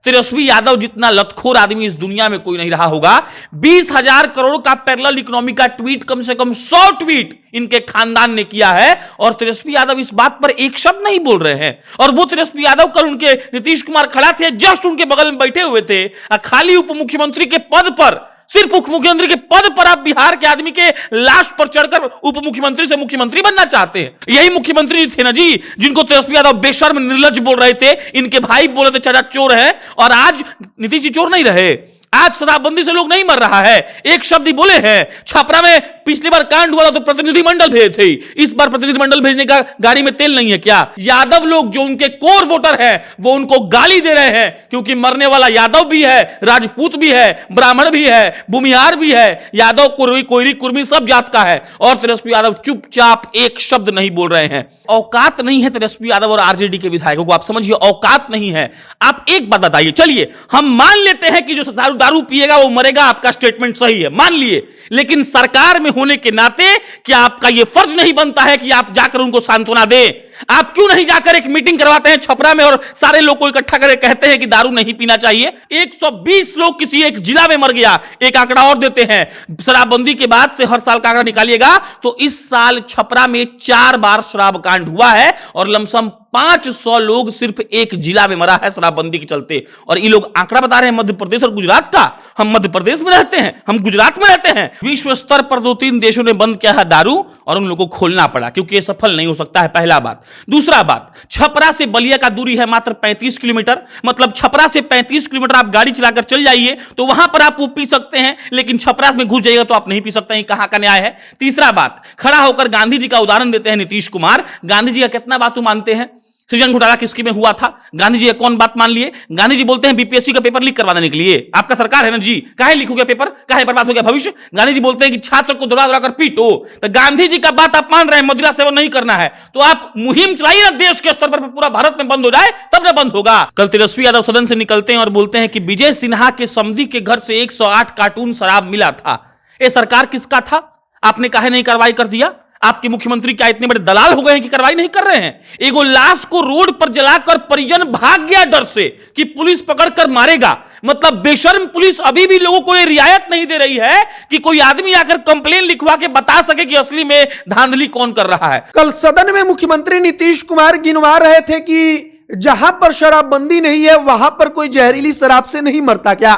तेजस्वी यादव जितना लतखोर आदमी इस दुनिया में कोई नहीं रहा होगा। 20,000 करोड़ का पैरेलल इकोनॉमी का ट्वीट कम से कम 100 ट्वीट इनके खानदान ने किया है और तेजस्वी यादव इस बात पर एक शब्द नहीं बोल रहे हैं। और वो तेजस्वी यादव कल उनके नीतीश कुमार खड़ा थे, जस्ट उनके बगल में बैठे हुए थे। खाली उप मुख्यमंत्री के पद पर, सिर्फ उप मुख्यमंत्री के पद पर आप बिहार के आदमी के लाश पर चढ़कर उप मुख्यमंत्री से मुख्यमंत्री बनना चाहते हैं। यही मुख्यमंत्री थे ना जी जिनको तेजस्वी यादव बेशर्म निर्लज्ज बोल रहे थे, इनके भाई बोल रहे थे चाचा चोर है। और आज नीतीश जी चोर नहीं रहे, आज शराबबंदी से लोग नहीं मर रहा है। एक शब्द ही बोले हैं, छपरा में पिछली बार कांड हुआ था तो प्रतिनिधिमंडल भेजे थे, इस बार प्रतिनिधिमंडल भेजने का गाड़ी में तेल नहीं है क्या? यादव लोग जो उनके कोर वोटर हैं वो उनको गाली दे रहे हैं क्योंकि मरने वाला यादव भी है, राजपूत भी है, ब्राह्मण भी है, भूमिहार भी है, यादव कोयरी कुर्मी सब जात का है। और तेजस्वी यादव चुपचाप एक शब्द नहीं बोल रहे हैं। औकात नहीं है तेजस्वी यादव और आरजेडी के विधायकों को, आप समझिए औकात नहीं है। आप एक बात बताइए, चलिए हम मान लेते हैं कि जो दारू पिएगा वो मरेगा, आपका स्टेटमेंट सही है, मान लिए, लेकिन सरकार में होने के नाते क्या आपका यह फर्ज नहीं बनता है कि आप जाकर उनको सांत्वना दें? आप क्यों नहीं जाकर एक मीटिंग करवाते हैं छपरा में और सारे लोग को इकट्ठा करके कहते हैं कि दारू नहीं पीना चाहिए? 120 लोग किसी एक जिला में मर गया। एक आंकड़ा और देते हैं, शराबबंदी के बाद से हर साल का आंकड़ा निकालिएगा तो इस साल छपरा में 4 बार शराब कांड हुआ है और लमसम 500 लोग सिर्फ एक जिला में मरा है शराबबंदी के चलते। और ये लोग आंकड़ा बता रहे हैं मध्य प्रदेश और गुजरात का। हम मध्य प्रदेश में रहते हैं, हम गुजरात में रहते हैं। विश्व स्तर पर 2-3 देशों ने बंद किया है दारू और उन लोगों को खोलना पड़ा क्योंकि ये सफल नहीं हो सकता है, पहला बात। दूसरा बात, छपरा से बलिया का दूरी है मात्र 35 किलोमीटर, मतलब छपरा से 35 किलोमीटर आप गाड़ी चलाकर चल जाइए तो वहां पर आप वो पी सकते हैं, लेकिन छपरा में घुस जाइएगा तो आप नहीं पी सकते हैं। कहां का न्याय है? तीसरा बात, खड़ा होकर गांधी जी का उदाहरण देते हैं नीतीश कुमार। गांधी जी का कितना बात मानते हैं? सृजन घोटाला किसकी में हुआ था, गांधी जी कौन बात मान लिए? गांधी जी बोलते हैं बीपीएससी का पेपर लीक करवा देने के लिए। आपका सरकार है ना जी, काहे लीक हो गया पेपर, काहे बर्बाद हो गया भविष्य? गांधी जी बोलते हैं कि छात्र को दौड़ा दौड़ा कर पीटो, तो गांधी जी का बात आप मान रहे हैं, मदिरा सेवन नहीं करना है तो आप मुहिम चलाइए ना देश के स्तर पर, पूरा भारत में बंद हो जाए तब ना बंद होगा। कल तेजस्वी यादव सदन से निकलते हैं और बोलते हैं कि विजय सिन्हा के समधी के घर से 108 कार्टून शराब मिला था। ये सरकार किसका था? आपने काहे नहीं कार्रवाई कर दिया? आपके मुख्यमंत्री क्या इतने बड़े दलाल हो गए हैं कि कार्रवाई नहीं कर रहे हैं? एगो लाश को रोड पर जलाकर परिजन भाग गया डर से कि पुलिस पकड़कर मारेगा। मतलब बेशर्म पुलिस अभी भी लोगों को ये रियायत नहीं दे रही है कि कोई आदमी आकर कंप्लेन लिखवा के बता सके कि असली में धांधली कौन कर रहा है। कल सदन में मुख्यमंत्री नीतीश कुमार गिनवा रहे थे कि जहां पर शराबबंदी नहीं है वहां पर कोई जहरीली शराब से नहीं मरता क्या?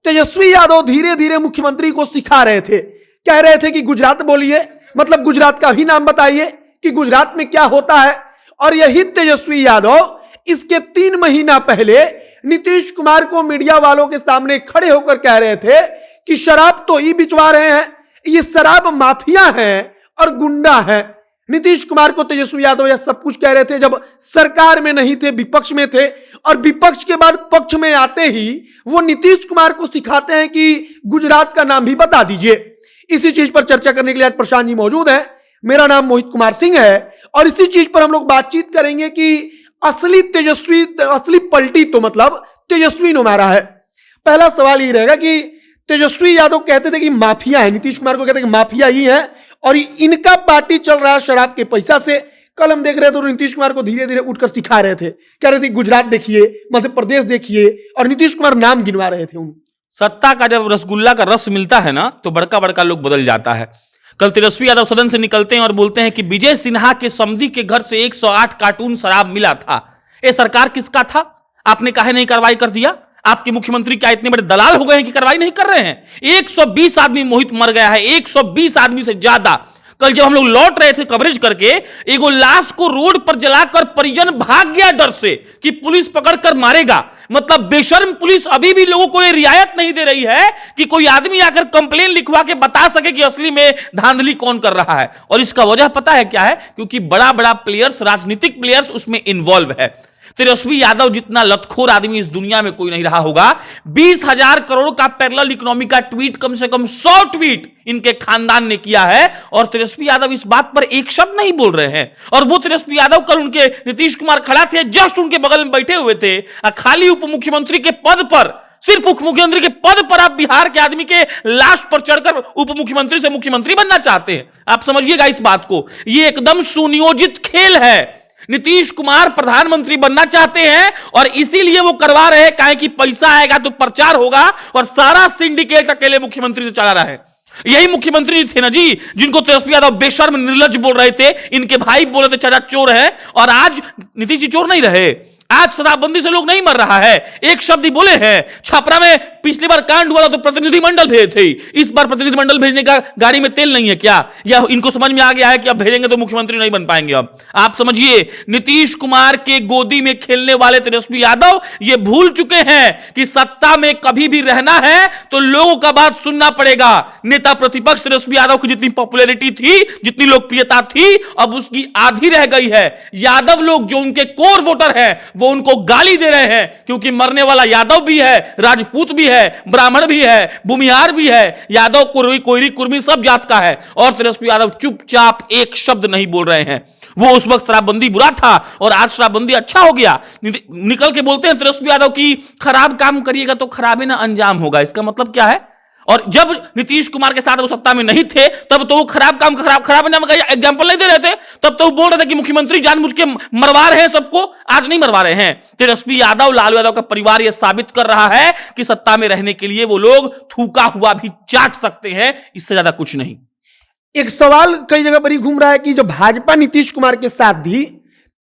तेजस्वी यादव धीरे धीरे मुख्यमंत्री को सिखा रहे थे, कह रहे थे कि गुजरात बोलिए, मतलब गुजरात का भी नाम बताइए कि गुजरात में क्या होता है। और यही तेजस्वी यादव इसके 3 महीना पहले नीतीश कुमार को मीडिया वालों के सामने खड़े होकर कह रहे थे कि शराब तो ही बिचवा रहे हैं, ये शराब माफिया हैं और गुंडा हैं। नीतीश कुमार को तेजस्वी यादव यह सब कुछ कह रहे थे जब सरकार में नहीं थे, विपक्ष में थे। और विपक्ष के बाद पक्ष में आते ही वो नीतीश कुमार को सिखाते हैं कि गुजरात का नाम भी बता दीजिए। इसी चीज पर चर्चा करने के लिए आज प्रशांत जी मौजूद है। मेरा नाम मोहित कुमार सिंह है और इसी चीज पर हम लोग बातचीत करेंगे कि असली पलटी तो मतलब तेजस्वी ने मारा है। पहला सवाल ये रहेगा कि तेजस्वी यादव कहते थे कि माफिया है, नीतीश कुमार को कहते हैं कि माफिया ही है और इनका पार्टी चल रहा है शराब के पैसा से। कल हम देख रहे थे तो नीतीश कुमार को धीरे धीरे उठकर सिखा रहे थे, कह रहे थे गुजरात देखिए, मध्य प्रदेश देखिए, और नीतीश कुमार नाम गिनवा रहे थे। सत्ता का जब रसगुल्ला का रस मिलता है ना तो बड़का बड़का लोग बदल जाता है। कल तेजस्वी यादव सदन से निकलते हैं और बोलते हैं कि विजय सिन्हा के समधी के घर से 108 कार्टून शराब मिला था। ये सरकार किसका था? आपने काहे नहीं कार्रवाई कर दिया? आपके मुख्यमंत्री क्या इतने बड़े दलाल हो गए हैं कि कार्रवाई नहीं कर रहे हैं? 120 आदमी मोहित मर गया है, 120 आदमी से ज्यादा। कल जब हम लोग लौट रहे थे कवरेज करके, एगो लाश को रोड पर जलाकर परिजन भाग गया डर से कि पुलिस पकड़कर मारेगा। मतलब बेशर्म पुलिस अभी भी लोगों को ये रियायत नहीं दे रही है कि कोई आदमी आकर कंप्लेन लिखवा के बता सके कि असली में धांधली कौन कर रहा है। और इसका वजह पता है क्या है? क्योंकि बड़ा बड़ा प्लेयर्स, राजनीतिक प्लेयर्स उसमें इन्वॉल्व है। तेजस्वी यादव जितना लतखोर आदमी इस दुनिया में कोई नहीं रहा होगा। 20,000 करोड़ का पैरेलल इकोनॉमी का ट्वीट कम से कम 100 ट्वीट इनके खानदान ने किया है और तेजस्वी यादव इस बात पर एक शब्द नहीं बोल रहे हैं। और वो तेजस्वी यादव कल उनके नीतीश कुमार खड़ा थे, जस्ट उनके बगल में बैठे हुए थे। खाली उप मुख्यमंत्री के पद पर, सिर्फ उप मुख्यमंत्री के पद पर आप बिहार के आदमी के लाश पर चढ़कर उप मुख्यमंत्री से मुख्यमंत्री बनना चाहते हैं। आप समझिएगा इस बात को, यह एकदम सुनियोजित खेल है। नीतीश कुमार प्रधानमंत्री बनना चाहते हैं और इसीलिए वो करवा रहे हैं, काहे कि पैसा आएगा तो प्रचार होगा और सारा सिंडिकेट अकेले मुख्यमंत्री से चला रहा है। यही मुख्यमंत्री थे ना जी जिनको तेजस्वी यादव बेशर्म निर्लज्ज बोल रहे थे, इनके भाई बोल रहे थे चाचा चोर है, और आज नीतीश जी चोर नहीं रहे। आज शराबबंदी से लोग नहीं मर रहा है, एक शब्द ही बोले हैं। छपरा में पिछली बार कांड हुआ था तो प्रतिनिधिमंडल भेजे थे, इस बार प्रतिनिधिमंडल भेजने का गाड़ी में तेल नहीं है क्या? या इनको समझ में आ गया है कि अब भेजेंगे तो मुख्यमंत्री नहीं बन पाएंगे? अब आप समझिए, नीतीश कुमार के गोदी में खेलने वाले तेजस्वी यादव ये भूल चुके हैं कि सत्ता में कभी भी रहना है तो लोगों का बात सुनना पड़ेगा। नेता प्रतिपक्ष तेजस्वी यादव की जितनी पॉपुलैरिटी थी, जितनी लोकप्रियता थी, अब उसकी आधी रह गई है। यादव लोग जो उनके कोर वोटर हैं वो उनको गाली दे रहे हैं, क्योंकि मरने वाला यादव भी है, राजपूत भी है, ब्राह्मण भी है, भूमिहार भी है, यादव कुर्मी कोयरी कुर्मी सब जात का है, और तेजस्वी यादव चुपचाप एक शब्द नहीं बोल रहे हैं। वो उस वक्त शराबबंदी बुरा था और आज शराबबंदी अच्छा हो गया, निकल के बोलते हैं तेजस्वी यादव की खराब काम करिएगा तो खराबी ना अंजाम होगा। इसका मतलब क्या है? और जब नीतीश कुमार के साथ वो सत्ता में नहीं थे तब तो वो खराब काम खराब नाम का एग्जांपल नहीं दे रहे थे, तब तो वो बोल रहे थे कि मुख्यमंत्री जानबूझ के मरवा रहे हैं सबको। आज नहीं मरवा रहे हैं। तेजस्वी यादव, लालू यादव का परिवार ये साबित कर रहा है कि सत्ता में रहने के लिए वो लोग थूका हुआ भी चाट सकते हैं, इससे ज्यादा कुछ नहीं। एक सवाल कई जगह पर ही घूम रहा है कि जब भाजपा नीतीश कुमार के साथ थी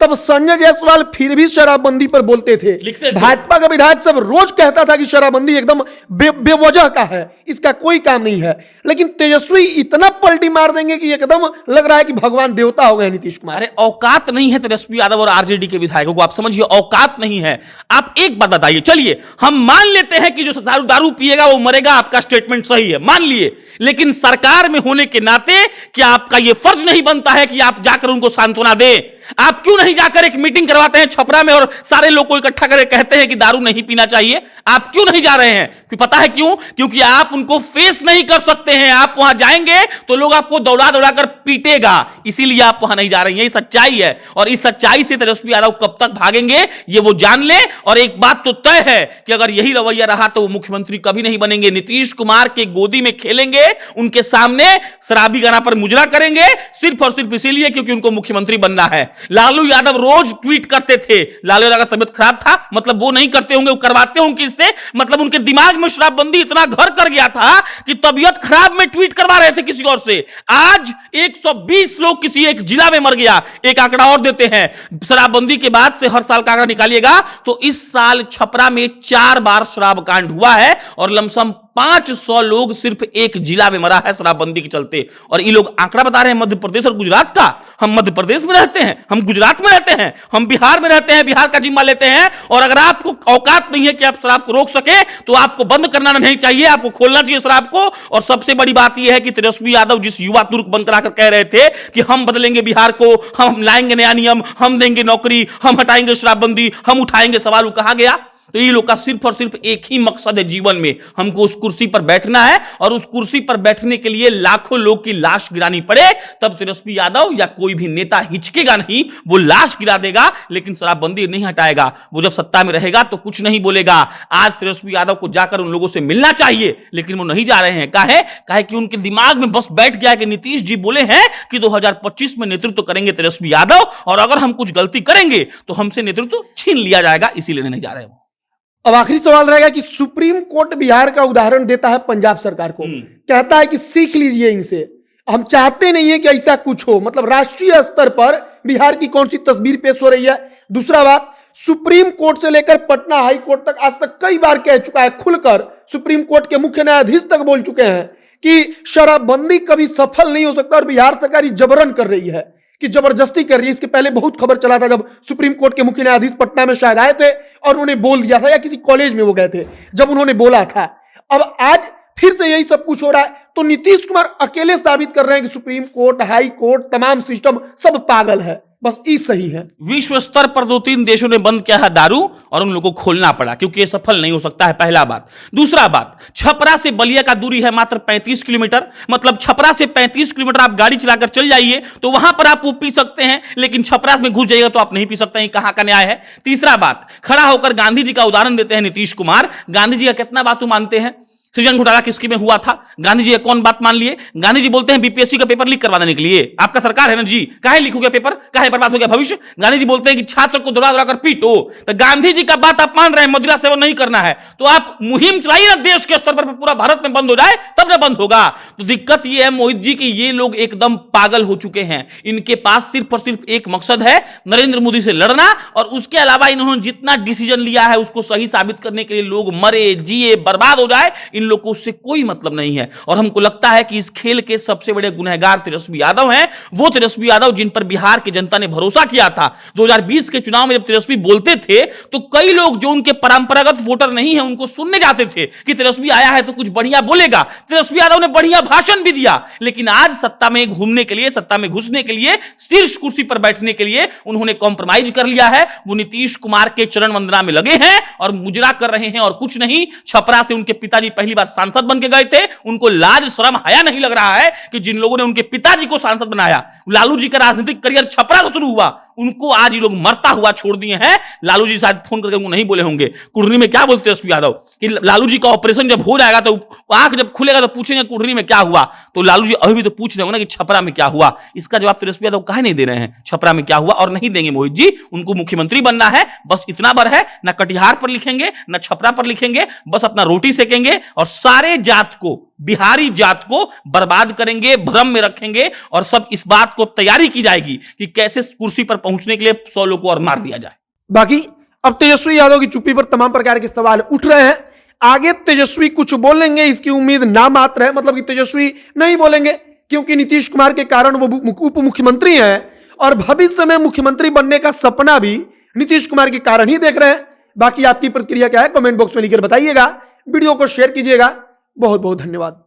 तब संजय जायसवाल फिर भी शराबबंदी पर बोलते थे। भाजपा का विधायक सब रोज कहता था कि शराबबंदी एकदम बेवजह का है, इसका कोई काम नहीं है, लेकिन तेजस्वी इतना पलटी मार देंगे कि एकदम लग रहा है कि भगवान देवता हो गए नीतीश कुमार। अरे औकात नहीं है तेजस्वी यादव और आरजेडी के विधायकों को, आप समझिए औकात नहीं है। आप एक बात बताइए, चलिए हम मान लेते हैं कि जो दारू पिएगा वो मरेगा, आपका स्टेटमेंट सही है, मान लिए, लेकिन सरकार में होने के नाते क्या आपका यह फर्ज नहीं बनता है कि आप जाकर उनको सांत्वना दें? आप क्यों नहीं जाकर एक मीटिंग करवाते हैं छपरा में और सारे लोग को इकट्ठा करके कहते हैं कि दारू नहीं पीना चाहिए? आप क्यों नहीं जा रहे हैं? पता है क्यों? क्योंकि आप उनको फेस नहीं कर सकते हैं। आप वहां जाएंगे तो लोग आपको दौड़ा दौड़ा कर पीटेगा, इसीलिए आप वहां नहीं जा रहे हैं। यही सच्चाई है, और इस सच्चाई से तेजस्वी यादव कब तक भागेंगे ये वो जान ले। और एक बात तो तय है कि अगर यही रवैया रहा तो वो मुख्यमंत्री कभी नहीं बनेंगे। नीतीश कुमार के गोदी में खेलेंगे, उनके सामने शराबी गाना पर मुजरा करेंगे, सिर्फ और सिर्फ इसीलिए क्योंकि उनको मुख्यमंत्री बनना है। लालू यादव रोज ट्वीट करते थे, लालू यादव का तबियत खराब था, मतलब वो नहीं करते होंगे, वो करवाते होंगे इससे, मतलब उनके दिमाग में शराबबंदी इतना घर कर गया था कि तबियत खराब में ट्वीट करवा रहे थे किसी और से। आज 120 लोग किसी एक जिला में मर गया। एक आंकड़ा और देते हैं, शराबबंदी के बाद से हर साल का आंकड़ा निकालिएगा तो इस साल छपरा में 4 बार शराब कांड हुआ है और लमसम 500 लोग सिर्फ एक जिला में मरा है शराबबंदी के चलते। और ये लोग आंकड़ा बता रहे हैं मध्य प्रदेश और गुजरात का। हम मध्य प्रदेश में रहते हैं, हम गुजरात में रहते हैं, हम बिहार में रहते हैं, बिहार का जिम्मा लेते हैं। और अगर आपको औकात नहीं है कि आप शराब को रोक सके तो आपको बंद करना नहीं चाहिए, आपको खोलना चाहिए शराब को। और सबसे बड़ी बात यह है कि तेजस्वी यादव जिस युवा तुर्क बनकर आकर कह रहे थे कि हम बदलेंगे बिहार को, हम लाएंगे नया नियम, हम देंगे नौकरी, हम हटाएंगे शराबबंदी, हम उठाएंगे सवाल, वो कहां गया? तो ये लोग का सिर्फ और सिर्फ एक ही मकसद है जीवन में, हमको उस कुर्सी पर बैठना है। और उस कुर्सी पर बैठने के लिए लाखों लोग की लाश गिरानी पड़े तब तेजस्वी यादव या कोई भी नेता हिचकेगा नहीं, वो लाश गिरा देगा लेकिन शराबबंदी नहीं हटाएगा। वो जब सत्ता में रहेगा तो कुछ नहीं बोलेगा। आज तेजस्वी यादव को जाकर उन लोगों से मिलना चाहिए, लेकिन वो नहीं जा रहे हैं। काहे कि उनके दिमाग में बस बैठ गया कि नीतीश जी बोले हैं कि 2025 में नेतृत्व करेंगे तेजस्वी यादव, और अगर हम कुछ गलती करेंगे तो हमसे नेतृत्व छीन लिया जाएगा, इसीलिए नहीं जा रहे हैं। अब आखिरी सवाल रहेगा कि सुप्रीम कोर्ट बिहार का उदाहरण देता है पंजाब सरकार को, कहता है कि सीख लीजिए इनसे, हम चाहते नहीं है कि ऐसा कुछ हो। मतलब राष्ट्रीय स्तर पर बिहार की कौन सी तस्वीर पेश हो रही है। दूसरा बात, सुप्रीम कोर्ट से लेकर पटना हाई कोर्ट तक आज तक कई बार कह चुका है खुलकर, सुप्रीम कोर्ट के मुख्य न्यायाधीश तक बोल चुके हैं कि शराबबंदी कभी सफल नहीं हो सकता और बिहार सरकार जबरन कर रही है, कि जबरदस्ती कर रही है। इसके पहले बहुत खबर चला था जब सुप्रीम कोर्ट के मुख्य न्यायाधीश पटना में शायद आए थे और उन्होंने बोल दिया था, या किसी कॉलेज में वो गए थे जब उन्होंने बोला था। अब आज फिर से यही सब कुछ हो रहा है, तो नीतीश कुमार अकेले साबित कर रहे हैं कि सुप्रीम कोर्ट, हाई कोर्ट, तमाम सिस्टम सब पागल है, बस ई सही है। विश्व स्तर पर 2-3 देशों ने बंद किया है दारू और उन लोगों को खोलना पड़ा क्योंकि ये सफल नहीं हो सकता है, पहला बात। दूसरा बात, छपरा से बलिया का दूरी है मात्र 35 किलोमीटर, मतलब छपरा से 35 किलोमीटर आप गाड़ी चलाकर चल जाइए तो वहां पर आप वो पी सकते हैं, लेकिन छपरा में घुस जाइएगा तो आप नहीं पी सकते हैं। कहां का न्याय है? तीसरा बात, खड़ा होकर गांधी जी का उदाहरण देते हैं नीतीश कुमार। गांधी जी का कितना बात मानते हैं? सृजन घोटाला किसकी में हुआ था? गांधी जी कौन बात मान लिए? गांधी जी बोलते हैं बीपीएससी का पेपर लीक करवा देने के लिए। आपका सरकार है ना जी, काहे लीक हो गया पेपर, काहे बर्बाद हो गया भविष्य? गांधी जी बोलते हैं कि छात्र को दौड़ा दौड़ा कर पीटो, तो गांधी जी का बात आप मान रहे हैं, मदिरा सेवन नहीं करना है तो आप मुहिम चलाइए ना देश के स्तर पर, पूरा भारत में बंद हो जाए तब ना बंद होगा। तो दिक्कत यह है मोहित जी कि ये लोग एकदम पागल हो चुके हैं। इनके पास सिर्फ और सिर्फ एक मकसद है, नरेंद्र मोदी से लड़ना, और उसके अलावा इन्होंने जितना डिसीजन लिया है उसको सही साबित करने के लिए लोग मरे जिए बर्बाद हो जाए, इन लोग को उससे कोई मतलब नहीं है। और हमको लगता है कि इस खेल के सबसे बड़े गुनहगार तेजस्वी यादव हैं। वो तेजस्वी यादव जिन पर बिहार की जनता ने भरोसा किया था। 2020 के चुनाव में जब तेजस्वी बोलते थे तो कई लोग जो उनके परंपरागत वोटर नहीं है उनको सुनने जाते थे कि तेजस्वी आया है तो कुछ बढ़िया बोलेगा। तेजस्वी यादव ने बढ़िया भाषण भी दिया, लेकिन आज सत्ता में घूमने के लिए, सत्ता में घुसने के लिए, शीर्ष कुर्सी पर बैठने के लिए उन्होंने कॉम्प्रोमाइज कर लिया है। वो नीतीश कुमार के चरण वंदना में लगे हैं और मुजरा कर रहे हैं और कुछ नहीं। छपरा से उनके पिताजी पहली बार सांसद बन के गए थे, उनको लाज शर्म हया नहीं लग रहा है कि जिन लोगों ने उनके पिताजी को सांसद बनाया, लालू जी का राजनीतिक करियर छपरा से शुरू हुआ, उनको आज ये लोग मरता हुआ छोड़ दिए हैं। लालू जी शायद फोन करके उनको नहीं बोले होंगे। कुढ़नी में क्या बोलते हैं तेजस्वी यादव कि लालू जी का ऑपरेशन जब हो जाएगा तो आंख जब खुलेगा तो पूछेंगे कुढ़नी में क्या हुआ, तो लालू जी अभी भी तो पूछ रहे होंगे ना कि छपरा में क्या हुआ। इसका जवाब तेजस्वी यादव काहे नहीं दे रहे हैं, छपरा में क्या हुआ, और नहीं देंगे मोहित जी। उनको मुख्यमंत्री बनना है, बस इतना भर है, ना कटिहार पर लिखेंगे ना छपरा पर लिखेंगे, बस अपना रोटी सेकेंगे और सारे जात को, बिहारी जात को बर्बाद करेंगे, भ्रम में रखेंगे, और सब इस बात को तैयारी की जाएगी कि कैसे कुर्सी पर पहुंचने के लिए 100 लोगों को और मार दिया जाए। बाकी अब तेजस्वी यादव की चुप्पी पर तमाम प्रकार के सवाल उठ रहे हैं। आगे तेजस्वी कुछ बोलेंगे इसकी उम्मीद ना मात्र है, मतलब कि तेजस्वी नहीं बोलेंगे क्योंकि नीतीश कुमार के कारण वो उप मुख्यमंत्री हैं और भविष्य में मुख्यमंत्री बनने का सपना भी नीतीश कुमार के कारण ही देख रहे हैं। बाकी आपकी प्रतिक्रिया क्या है कमेंट बॉक्स में लिखकर बताइएगा, वीडियो को शेयर कीजिएगा। बहुत बहुत धन्यवाद।